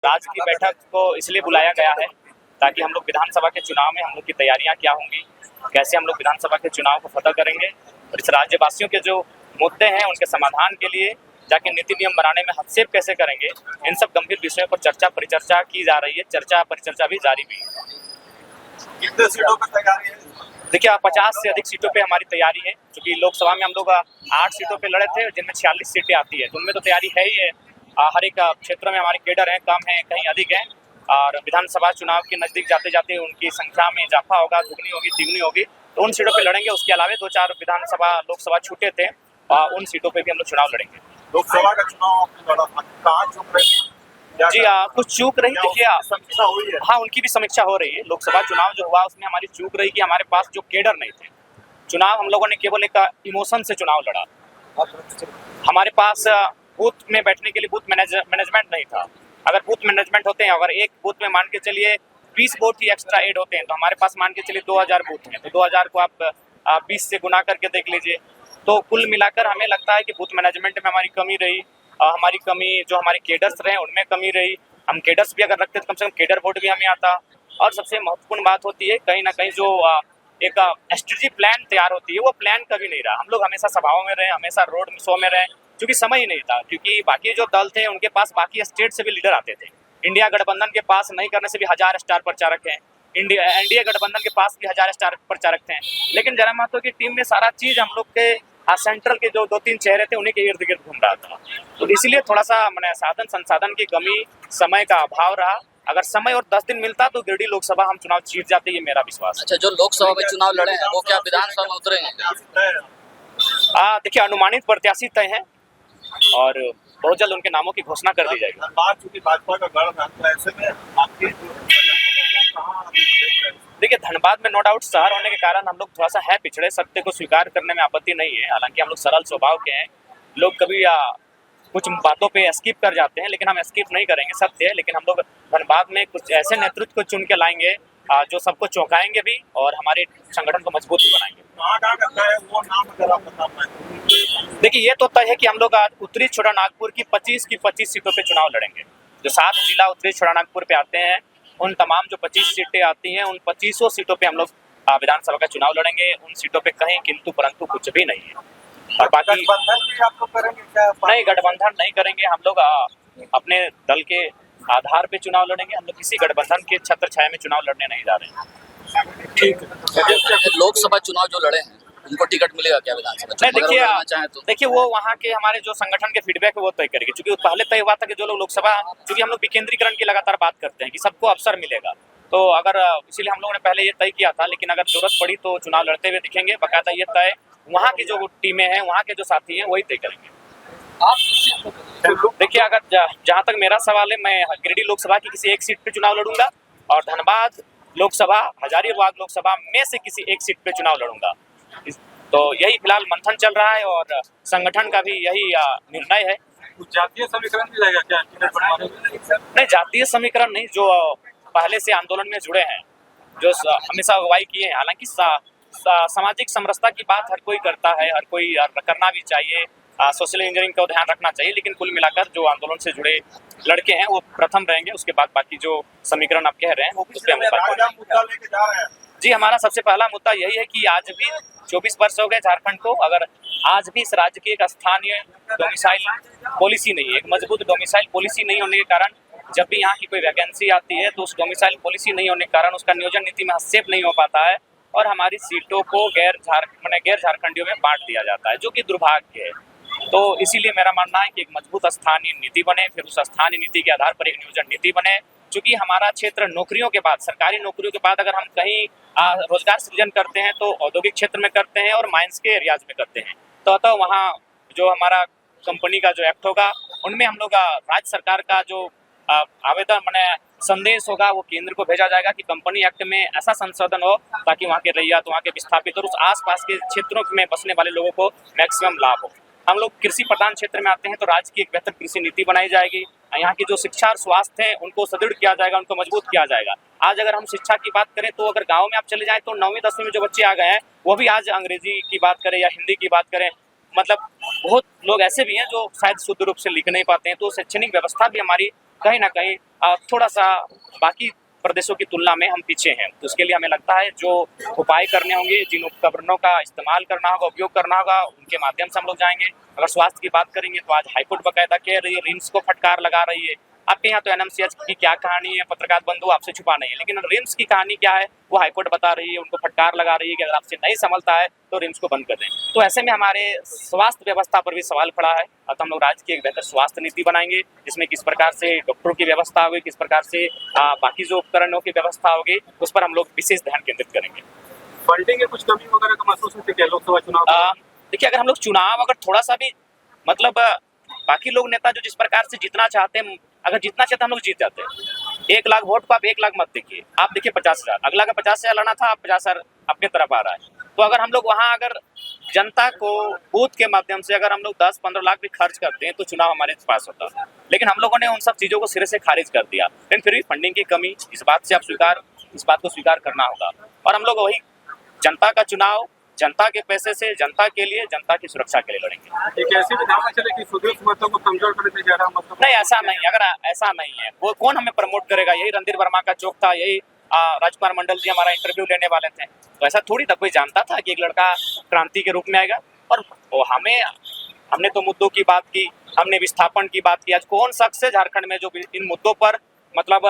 राज्य की बैठक को इसलिए बुलाया गया है ताकि हम लोग विधानसभा के चुनाव में हम लोग की तैयारियां क्या होंगी, कैसे हम लोग विधानसभा के चुनाव को फतह करेंगे और इस राज्यवासियों के जो मुद्दे हैं उनके समाधान के लिए जाके नीति नियम बनाने में हस्तक्षेप कैसे करेंगे, इन सब गंभीर विषयों पर चर्चा परिचर्चा की जा रही है। चर्चा परिचर्चा भी जारी भी है। कितने सीटों पर तैयारी है? देखिए 50 से अधिक सीटों पे हमारी तैयारी है, क्योंकि लोकसभा में हम लोग 8 सीटों पे लड़े थे जिनमें 46 सीटें आती है, तो उनमें तो तैयारी है ही है। हर एक क्षेत्र में हमारे केडर हैं, कम है कहीं अधिक है, और विधानसभा चुनाव के नजदीक जाते जाते उनकी संख्या में इजाफा होगा, दुगनी होगी तिगुनी होगी, तो उन सीटों पे लड़ेंगे। उसके अलावा 2-4 विधानसभा लोकसभा छूटे थे, उन सीटों पे भी हम लोग चुनाव लड़ेंगे। लोकसभा का चुनाव कहाँ चुप रही? जी कुछ चूक रही, देखिए समीक्षा हुई है। हाँ, उनकी भी समीक्षा हो रही है। लोकसभा चुनाव जो हुआ उसमें हमारी चूक रही कि हमारे पास जो केडर नहीं थे। चुनाव हम लोगों ने केवल एक इमोशन से चुनाव लड़ा। हमारे पास बूथ में बैठने के लिए बूथ मैनेजमेंट नहीं था। अगर बूथ मैनेजमेंट होते हैं, अगर एक बूथ में मान के चलिए 20 बूथ ही एक्स्ट्रा ऐड होते हैं, तो हमारे पास मान के चलिए 2000 बूथ हैं, तो 2000 को आप 20 से गुना करके देख लीजिए। तो कुल मिलाकर हमें लगता है कि बूथ मैनेजमेंट में हमारी कमी रही, हमारी कमी जो हमारे केडर्स रहे उनमें कमी रही। हम केडर्स भी अगर रखते तो कम से कम केडर वोट भी हमें आता। और सबसे महत्वपूर्ण बात होती है कहीं ना कहीं जो एक स्ट्रेटेजी प्लान तैयार होती है, वो प्लान कभी नहीं रहा। हम लोग हमेशा सभाओं में रहे, हमेशा रोड शो में रहे, क्योंकि समय ही नहीं था। क्योंकि बाकी जो दल थे उनके पास बाकी स्टेट से भी लीडर आते थे। इंडिया गठबंधन के पास नहीं करने से भी 1000 स्टार प्रचारक हैं, एनडीए गठबंधन के पास भी 1000 स्टार प्रचारक थे। लेकिन जरा महतो की टीम में सारा चीज हम लोग के सेंट्रल के जो 2-3 चेहरे थे उन्हीं के इर्द गिर्द घूम रहा था, तो इसलिए थोड़ा सा मैंने साधन संसाधन की कमी, समय का अभाव रहा। अगर समय और 10 दिन मिलता तो गिरिडीह लोकसभा हम चुनाव जीत जाते, ये मेरा विश्वास। अच्छा, जो लोकसभा में चुनाव लड़े हैं वो क्या विधानसभा में उतरेंगे? देखिए अनुमानित प्रत्याशी तय हैं और बहुत जल्द उनके नामों की घोषणा कर दी जाएगी। भाजपा का गढ़ था, तो ऐसे में आपके देखिए धनबाद में नो डाउट शहर होने के कारण हम लोग थोड़ा सा है पिछड़े, सत्य को स्वीकार करने में आपत्ति नहीं है। हालांकि हम लोग सरल स्वभाव के हैं, लोग कभी कुछ बातों पे स्किप कर जाते हैं, लेकिन हम स्किप नहीं करेंगे, सत्य है। लेकिन हम लोग धनबाद में कुछ ऐसे नेतृत्व को चुन के लाएंगे जो सबको चौंकाएंगे भी और हमारे संगठन को मजबूत भी बनाएंगे। देखिए ये तो तय है कि हम लोग आज उत्तरी छोटानागपुर की 25 सीटों पे चुनाव लड़ेंगे। जो 7 जिला उत्तरी छोटानागपुर पे आते हैं, उन तमाम जो 25 सीटें आती हैं, उन 25 सीटों पे हम लोग विधानसभा का चुनाव लड़ेंगे। उन सीटों पे कहीं किंतु परंतु कुछ भी नहीं है। और बाकी नहीं, गठबंधन नहीं करेंगे। हम लोग अपने दल के आधार पे चुनाव लड़ेंगे। हम लोग किसी गठबंधन के छत्र छाया में चुनाव लड़ने नहीं जा रहे हैं। ठीक है। लोकसभा चुनाव जो लड़े हैं उनको टिकट मिलेगा क्या विधानसभा? नहीं, देखिए वो वहाँ के हमारे जो संगठन के फीडबैक है वो तय करेंगे। क्योंकि पहले तय हुआ था कि जो लोग लोकसभा, क्योंकि हम लोग विकेंद्रीकरण की लगातार बात करते हैं कि सबको अवसर मिलेगा, तो अगर इसीलिए हम लोगों ने पहले ये तय किया था। लेकिन अगर जरूरत पड़ी तो चुनाव लड़ते हुए दिखेंगे। बाकायदा ये तय वहाँ की जो टीमें हैं, वहाँ के जो साथी हैं वही तय करेंगे। देखिए अगर जहाँ तक मेरा सवाल है, मैं गिरिडीह लोकसभा की किसी एक सीट पे चुनाव लड़ूंगा और धनबाद लोकसभा, हजारीबाग लोकसभा में से किसी एक सीट पे चुनाव लड़ूंगा। तो यही फिलहाल मंथन चल रहा है और संगठन का भी यही निर्णय है। जातीय समीकरण भी रहेगा क्या? नहीं, जातीय समीकरण नहीं, जो पहले से आंदोलन में जुड़े हैं, जो हमेशा अगुवाई किए हैं। हालांकि सामाजिक समरसता की बात हर कोई करता है, हर कोई करना भी चाहिए, सोशल इंजीनियरिंग का ध्यान रखना चाहिए। लेकिन कुल मिलाकर जो आंदोलन से जुड़े लड़के हैं वो प्रथम रहेंगे। उसके बाद बाकी जो समीकरण आप कह रहे हैं वो उस पर हम जी, हमारा सबसे पहला मुद्दा यही है कि आज भी 24 वर्ष हो गए झारखंड को, अगर आज भी इस राज्य की एक स्थानीय डोमिसाइल पॉलिसी नहीं है, एक मजबूत डोमिसाइल पॉलिसी नहीं होने के कारण जब भी यहाँ की कोई वैकेंसी आती है तो उस डोमिसाइल पॉलिसी नहीं होने के कारण उसका नियोजन नीति में हस्तक्षेप नहीं हो पाता है और हमारी सीटों को गैर झारखंडियों में बांट दिया जाता है, जो कि दुर्भाग्य है। तो इसीलिए मेरा मानना है कि एक मजबूत स्थानीय नीति बने, फिर उस स्थानीय नीति के आधार पर एक नियोजन नीति बने। क्योंकि हमारा क्षेत्र नौकरियों के बाद, सरकारी नौकरियों के बाद अगर हम कहीं रोजगार सृजन करते हैं तो औद्योगिक क्षेत्र में करते हैं और माइंस के एरियाज में करते हैं। तो अतः वहाँ जो हमारा कंपनी का जो एक्ट होगा उनमें हम लोग राज्य सरकार का जो आवेदन मैंने संदेश होगा वो केंद्र को भेजा जाएगा कि कंपनी एक्ट में ऐसा संशोधन हो ताकि वहाँ के रैयत, वहाँ के विस्थापित और उस आसपास के क्षेत्रों में बसने वाले लोगों को मैक्सिमम लाभ हो। हम लोग कृषि प्रधान क्षेत्र में आते हैं तो राज्य की एक बेहतर कृषि नीति बनाई जाएगी। यहाँ की जो शिक्षा और स्वास्थ्य है उनको सुदृढ़ किया जाएगा, उनको मजबूत किया जाएगा। आज अगर हम शिक्षा की बात करें तो अगर गाँव में आप चले जाएं तो 9वीं 10वीं में जो बच्चे आ गए हैं वो भी आज अंग्रेजी की बात करें या हिंदी की बात करें, मतलब बहुत लोग ऐसे भी हैं जो शायद शुद्ध रूप से लिख नहीं पाते हैं। तो शैक्षणिक व्यवस्था भी हमारी कहीं ना कहीं थोड़ा सा बाकी प्रदेशों की तुलना में हम पीछे हैं। तो उसके लिए हमें लगता है जो उपाय करने होंगे, जिन उपकरणों का इस्तेमाल करना होगा, उपयोग करना होगा, उनके माध्यम से हम लोग जाएंगे। अगर स्वास्थ्य की बात करेंगे तो आज हाईकोर्ट बाकायदा कह रही है, रिम्स को फटकार लगा रही है। आपके यहाँ तो एनएमसीएच की क्या कहानी है, पत्रकार बंधु आपसे छुपा नहीं है, लेकिन रिम्स की कहानी क्या है वो हाईकोर्ट बता रही है, उनको फटकार लगा रही है कि अगर आपसे नहीं संभलता है तो रिम्स को बंद कर दें। तो ऐसे में हमारे स्वास्थ्य व्यवस्था पर भी सवाल खड़ा है। अतः हम लोग राज्य की एक बेहतर स्वास्थ्य नीति बनाएंगे, जिसमें किस प्रकार से डॉक्टरों की व्यवस्था होगी, किस प्रकार से बाकी जो उपकरणों की व्यवस्था होगी, उस पर हम लोग विशेष ध्यान केंद्रित करेंगे। फंडिंग की कुछ कमी वगैरह का महसूस होती है लोकसभा चुनाव? देखिए, अगर हम लोग चुनाव अगर थोड़ा सा भी मतलब बाकी लोग नेता जो जिस प्रकार से जीतना चाहते हैं, अगर जीतना चाहते हम लोग जीत जाते हैं। 1 लाख वोट को आप 1 लाख मत देखिए, आप देखिए 50,000, अगला का 50,000 लाना था, आप 50,000 अपने तरफ आ रहा है। तो अगर हम लोग वहाँ अगर जनता को बूथ के माध्यम से अगर हम लोग 10-15 लाख भी खर्च करते हैं तो चुनाव हमारे पास होता है। लेकिन हम लोगों ने उन सब चीज़ों को सिरे से खारिज कर दिया। लेकिन फिर भी फंडिंग की कमी, इस बात को स्वीकार करना होगा। और हम लोग वही जनता का चुनाव, जनता के पैसे से, जनता के लिए, जनता की सुरक्षा के लिए लड़ेंगे। एक ऐसी विधान चले कि सुदूर समर्थकों को कमजोर करने से ज्यादा मतलब नहीं, ऐसा नहीं। अगर ऐसा नहीं है, वो कौन हमें प्रमोट करेगा? यही रणधीर वर्मा का चौक था, यही राजकुमार मंडल जी हमारा इंटरव्यू लेने वाले थे। तो ऐसा थोड़ी था, कोई जानता था कि एक लड़का क्रांति के रूप में आएगा। और हमने तो मुद्दों की बात की, हमने विस्थापन की बात की। आज कौन शख्स है झारखंड में जो इन मुद्दों पर मतलब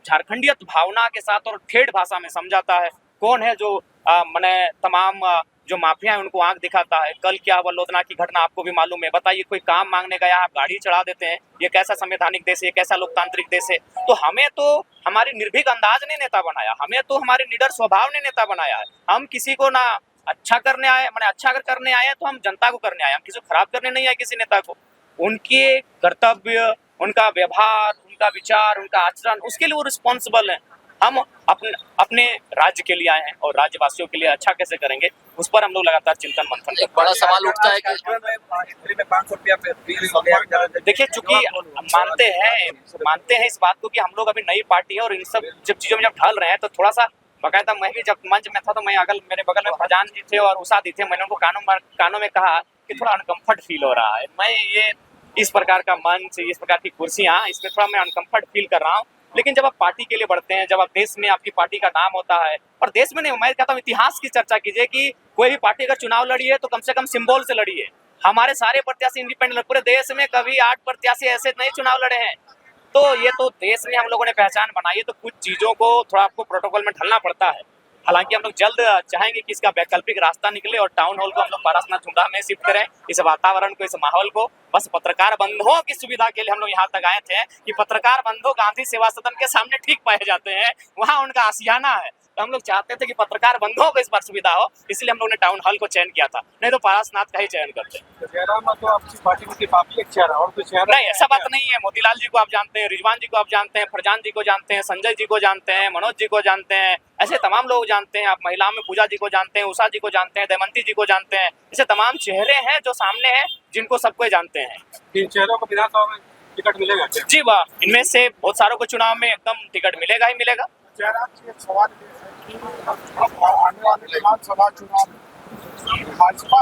झारखंडियत भावना के साथ और ठेठ भाषा में समझाता है? कौन है जो मैंने तमाम जो माफिया है उनको आंख दिखाता है? कल क्या हुआ लोधना की घटना आपको भी मालूम है। बताइए, कोई काम मांगने गया, आप गाड़ी चढ़ा देते हैं। ये कैसा संवैधानिक देश है, ये कैसा लोकतांत्रिक देश है? तो हमें तो हमारी निर्भीक अंदाज ने नेता बनाया, हमें तो हमारे निडर स्वभाव ने नेता बनाया है। हम किसी को ना अच्छा करने आए, मैंने अच्छा अगर करने आए तो हम जनता को करने आए, हम किसी को खराब करने नहीं आए किसी नेता को। उनके कर्तव्य, उनका व्यवहार, उनका विचार, उनका आचरण, उसके लिए वो रिस्पॉन्सिबल है। हम अपने राज्य के लिए आए हैं और राज्यवासियों के लिए अच्छा कैसे करेंगे, उस पर हम लोग लगातार चिंतन मंथन। एक बड़ा सवाल उठता है कि 500 रुपया देखिए, चूंकि मानते हैं इस बात को कि हम लोग अभी नई पार्टी है और इन सब जब चीजों में जब ढल रहे हैं तो थोड़ा सा बाकायदा मैं भी जब मंच में था तो मैं मेरे बगल में फरजान जी थे और उषा दी थे। मैंने उनको कानों में कहा कि थोड़ा अनकंफर्ट फील हो रहा है। मैं ये इस प्रकार का मंच, इस प्रकार की कुर्सियां, इसमें थोड़ा मैं अनकंफर्ट फील कर रहा हूँ। लेकिन जब आप पार्टी के लिए बढ़ते हैं, जब आप देश में आपकी पार्टी का नाम होता है, और देश में नहीं, मैं कहता हूँ इतिहास की चर्चा कीजिए कि कोई भी पार्टी अगर चुनाव लड़ी है तो कम से कम सिंबल से लड़ी है। हमारे सारे प्रत्याशी इंडिपेंडेंट, पूरे देश में कभी 8 प्रत्याशी ऐसे नहीं चुनाव लड़े हैं। तो ये तो देश में हम लोगों ने पहचान बनाई है, तो कुछ चीजों को थोड़ा आपको प्रोटोकॉल में ढलना पड़ता है। हालांकि हम लोग जल्द चाहेंगे कि इसका वैकल्पिक रास्ता निकले और टाउन हॉल को हम लोग पारसनाथ झुंडा में शिफ्ट करें। इस वातावरण को, इस माहौल को, बस पत्रकार बंधुओं की सुविधा के लिए हम लोग यहाँ तक आए थे कि पत्रकार बंधु गांधी सेवा सदन के सामने ठीक पाए जाते हैं, वहाँ उनका आशियाना है। तो हम लोग चाहते थे कि पत्रकार बंधुओं को इस बार सुविधा हो, इसलिए हम लोग ने टाउन हॉल को चयन किया था, नहीं तो पारसनाथ का ही चयन करते। तो आपकी पार्टी में काफी एक चेहरा और कोई चेहरा नहीं, ऐसा बात नहीं है। मोतीलाल जी को आप जानते हैं, रिजवान जी को आप जानते हैं, फरजान जी को जानते हैं, संजय जी को जानते हैं, मनोज जी को जानते हैं, ऐसे तमाम लोग जानते हैं। आप महिलाओं में पूजा जी को जानते हैं, उषा जी को जानते हैं, दमयंती जी को जानते हैं। ऐसे तमाम चेहरे हैं जो सामने हैं, जिनको सबको जानते हैं। इन चेहरों को विधानसभा में टिकट मिलेगा क्या? जी वाह, इनमें से बहुत सारों को चुनाव में एकदम टिकट मिलेगा ही मिलेगा। एक सवाल कि आने वाले विधानसभा चुनाव में भाजपा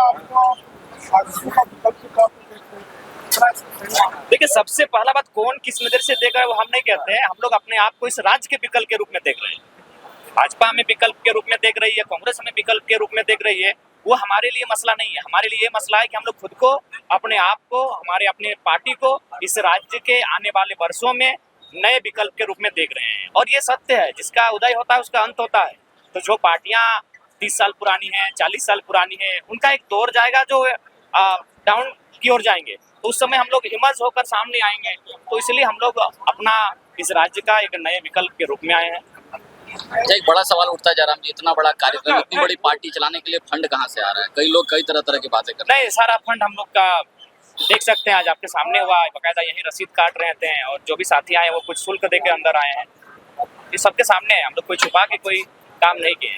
देखिए, सबसे पहला बात, कौन किस नजर से देख रहा है वो हम नहीं कहते हैं। हम लोग अपने आप को इस राज्य के विकल्प के रूप में देख रहे हैं। भाजपा हमें विकल्प के रूप में देख रही है, कांग्रेस हमें विकल्प के रूप में देख रही है। वो हमारे लिए मसला नहीं है। हमारे लिए ये मसला है कि हम लोग खुद को, अपने आप को, अपने पार्टी को इस राज्य के आने वाले वर्षों में नए विकल्प के रूप में देख रहे हैं। और ये सत्य है, जिसका उदय होता है उसका अंत होता है। तो जो पार्टियां 30 साल पुरानी हैं, 40 साल पुरानी हैं, उनका एक दौर जाएगा जो डाउन की ओर जाएंगे, तो उस समय हम लोग इमर्ज होकर सामने आएंगे। तो इसलिए हम लोग अपना इस राज्य का एक नए विकल्प के रूप में आए हैं। एक बड़ा सवाल उठता है जयराम जी, इतना बड़ा कार्यक्रम, इतनी बड़ी पार्टी चलाने के लिए फंड कहाँ से आ रहा है? कई लोग कई तरह की बातें कर रहे हैं। नहीं, सारा फंड हम लोग का देख सकते हैं, आज आपके सामने हुआ है, बाकायदा यही रसीद काट रहे हैं। और जो भी साथी आए वो कुछ शुल्क दे के अंदर आए हैं, ये सबके सामने है। हम लोग कोई छुपा के कोई काम नहीं किए।